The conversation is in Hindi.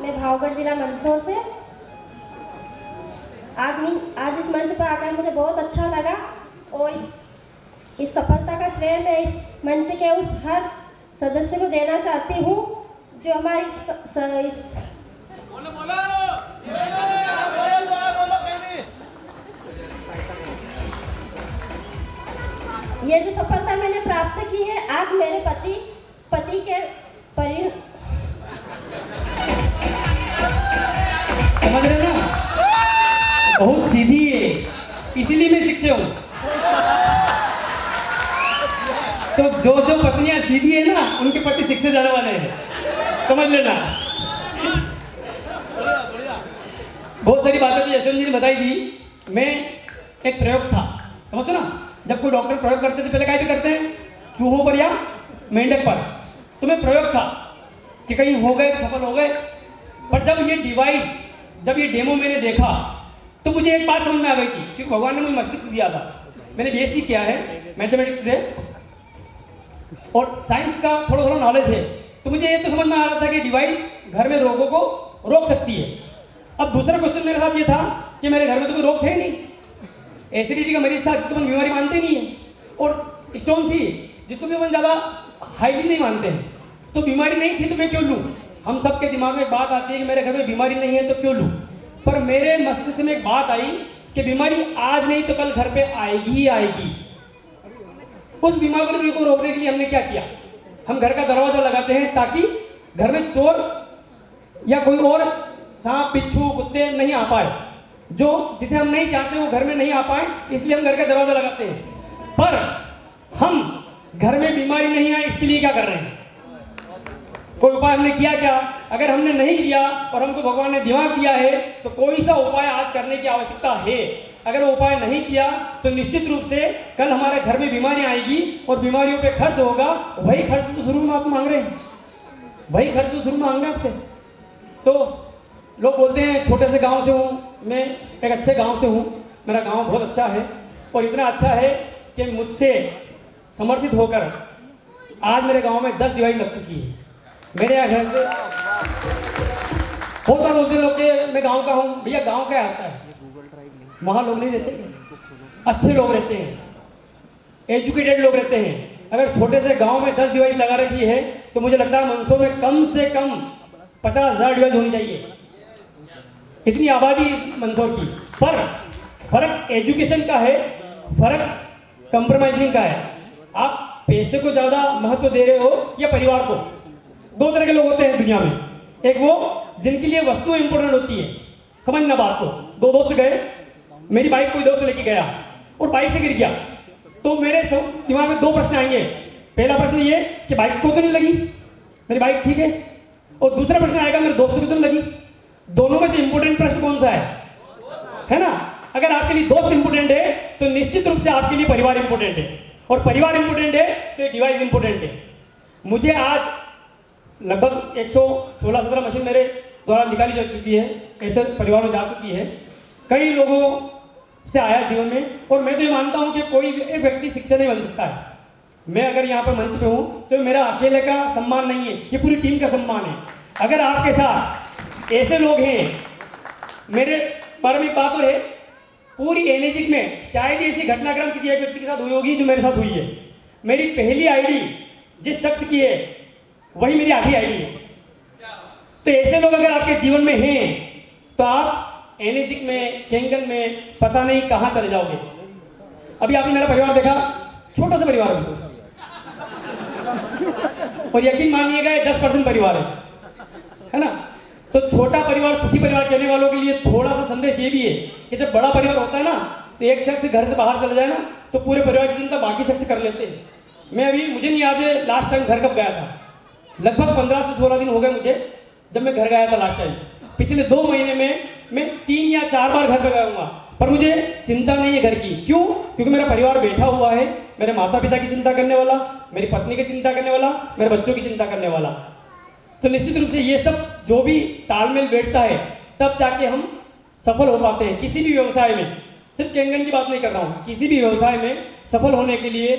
मैं भावगढ़ जिला मंदसौर से। आज इस मंच पर आकर मुझे बहुत अच्छा लगा और इस सफलता का श्रेय मैं इस मंच के उस हर सदस्य को देना चाहती हूँ जो हमारी ये जो सफलता मैंने प्राप्त की है, आज मेरे पति के समझ रहे ना, बहुत सीधी है, इसीलिए मैं शिक्षे हूँ। तो जो पत्नियां सीधी है ना, उनके पति शिक्षे जाने वाले हैं, समझ लेना। बहुत सारी बातें थी यशवंत जी ने बताई थी। मैं एक प्रयोग था, समझते ना, जब कोई डॉक्टर प्रयोग करते थे पहले क्या भी करते हैं, चूहों पर या मेंढक पर। तो मैं प्रयोग था कि कहीं हो गए, सफल हो गए। पर जब ये डिवाइस, जब ये डेमो मैंने देखा तो मुझे एक बात समझ में आ गई थी, क्योंकि भगवान ने मुझे मस्तिष्क दिया था। मैंने बीएससी किया है मैथमेटिक्स से और साइंस का थोड़ा थोड़ा नॉलेज है। तो मुझे ये तो समझ में आ रहा था कि डिवाइस घर में रोगों को रोक सकती है। अब दूसरा क्वेश्चन मेरे साथ ये था कि मेरे घर में तो कोई रोग थे ही नहीं। एसिडिटी का मरीज था जिसको हम बीमारी मानते नहीं है, और स्टोन थी जिसको भी हम ज़्यादा हाईली नहीं मानते हैं। तो बीमारी नहीं थी तो मैं क्यों लूँ? हम सबके दिमाग में एक बात आती है कि मेरे घर में बीमारी नहीं है तो क्यों लूँ। पर मेरे मस्तिष्क में एक बात आई कि बीमारी आज नहीं तो कल घर पे आएगी ही आएगी। उस बीमारी को रोकने के लिए हमने क्या किया, हम घर का दरवाजा लगाते हैं ताकि घर में चोर या कोई और सांप बिच्छू कुत्ते नहीं आ पाए, जो जिसे हम नहीं चाहते वो घर में नहीं आ पाए, इसलिए हम घर का दरवाजा लगाते हैं। पर हम घर में बीमारी नहीं आए इसके लिए क्या कर रहे हैं? कोई उपाय हमने किया क्या? अगर हमने नहीं किया और हमको भगवान ने दिमाग दिया है तो कोई सा उपाय आज करने की आवश्यकता है। अगर वो उपाय नहीं किया तो निश्चित रूप से कल हमारे घर में बीमारी आएगी और बीमारियों पे खर्च होगा। वही खर्च तो शुरू में आप मांग रहे हैं, वही खर्च तो शुरू में मांग रहे हैं आपसे। तो लोग बोलते हैं छोटे से गांव से हूँ, मैं एक अच्छे गांव से हूँ, मेरा गांव बहुत अच्छा है और इतना अच्छा है कि मुझसे समर्थित होकर आज मेरे गांव में 10 डिवाइस लग चुकी है। मेरे यहाँ घर से बहुत बार बोलते लोग कि मैं गांव का हूँ। भैया गांव क्या आता है? वहाँ लोग नहीं रहते, अच्छे लोग रहते हैं, एजुकेटेड लोग रहते हैं। अगर छोटे से गांव में 10 डिवाइस लगा रखी है तो मुझे लगता है मंदसौर में कम से कम 50,000 डिवाइस होनी चाहिए। इतनी आबादी मंदसौर की। पर फर्क एजुकेशन का है, फर्क कंप्रोमाइजिंग का है। आप पैसे को ज्यादा महत्व दे रहे हो या परिवार को? दो तरह के लोग होते हैं दुनिया में। एक वो जिनके लिए वस्तु इंपोर्टेंट होती है, समझना बात को। दो दोस्त गए, मेरी बाइक कोई दोस्त लेके गया और बाइक से गिर गया, तो मेरे दिमाग में 2 प्रश्न आएंगे। पहला प्रश्न ये कि बाइक को तो नहीं लगी, मेरी बाइक ठीक है, और दूसरा प्रश्न आएगा मेरे दोस्त को तो नहीं लगी। दोनों में से इंपोर्टेंट प्रश्न कौन सा है ना? अगर आपके लिए दोस्त इंपोर्टेंट है तो निश्चित रूप से आपके लिए परिवार इंपोर्टेंट है, और परिवार इंपोर्टेंट है तो ये डिवाइस इंपोर्टेंट है। मुझे आज लगभग 116-17 मशीन मेरे द्वारा निकाली जा चुकी है, ऐसे परिवार में जा चुकी है। कई लोगों से आया जीवन में, और मैं तो ये मानता हूँ कि कोई एक व्यक्ति शिक्षक नहीं बन सकता है। मैं अगर यहाँ पर मंच पे हूँ तो मेरा अकेले का सम्मान नहीं है, ये पूरी टीम का सम्मान है। अगर आपके साथ ऐसे लोग हैं, मेरे बारे में बात तो है, पूरी एनर्जी में शायद ऐसी घटनाक्रम किसी एक व्यक्ति के साथ हुई होगी जो मेरे साथ हुई है। मेरी पहली आईडी जिस शख्स की है वही मेरी आखिरी आईडी है। तो ऐसे लोग अगर आपके जीवन में हैं तो आप एनर्जिक में, कैंगन में पता नहीं कहां चले जाओगे। अभी आपने मेरा परिवार देखा, छोटा सा परिवार है और यकीन मानिएगा 10% परिवार है ना? तो छोटा परिवार सुखी परिवार कहने वालों के लिए थोड़ा सा संदेश ये भी है कि जब बड़ा परिवार होता है ना तो एक शख्स घर से बाहर चला जाए ना तो पूरे परिवार की चिंता बाकी शख्स कर लेते हैं। मुझे नहीं याद है लास्ट टाइम घर कब गया था, लगभग 15 से 16 दिन हो गए मुझे जब मैं घर गया था लास्ट टाइम। पिछले 2 महीने में मैं 3 या 4 बार घर पर गया हूँ, पर मुझे चिंता नहीं है घर की। क्यों? क्योंकि मेरा परिवार बैठा हुआ है, मेरे माता पिता की चिंता करने वाला, मेरी पत्नी की चिंता करने वाला, मेरे बच्चों की चिंता करने वाला। तो निश्चित रूप से ये सब जो भी तालमेल बैठता है तब जाके हम सफल हो पाते हैं किसी भी व्यवसाय में। सिर्फ कैंगन की बात नहीं कर रहा हूँ, किसी भी व्यवसाय में सफल होने के लिए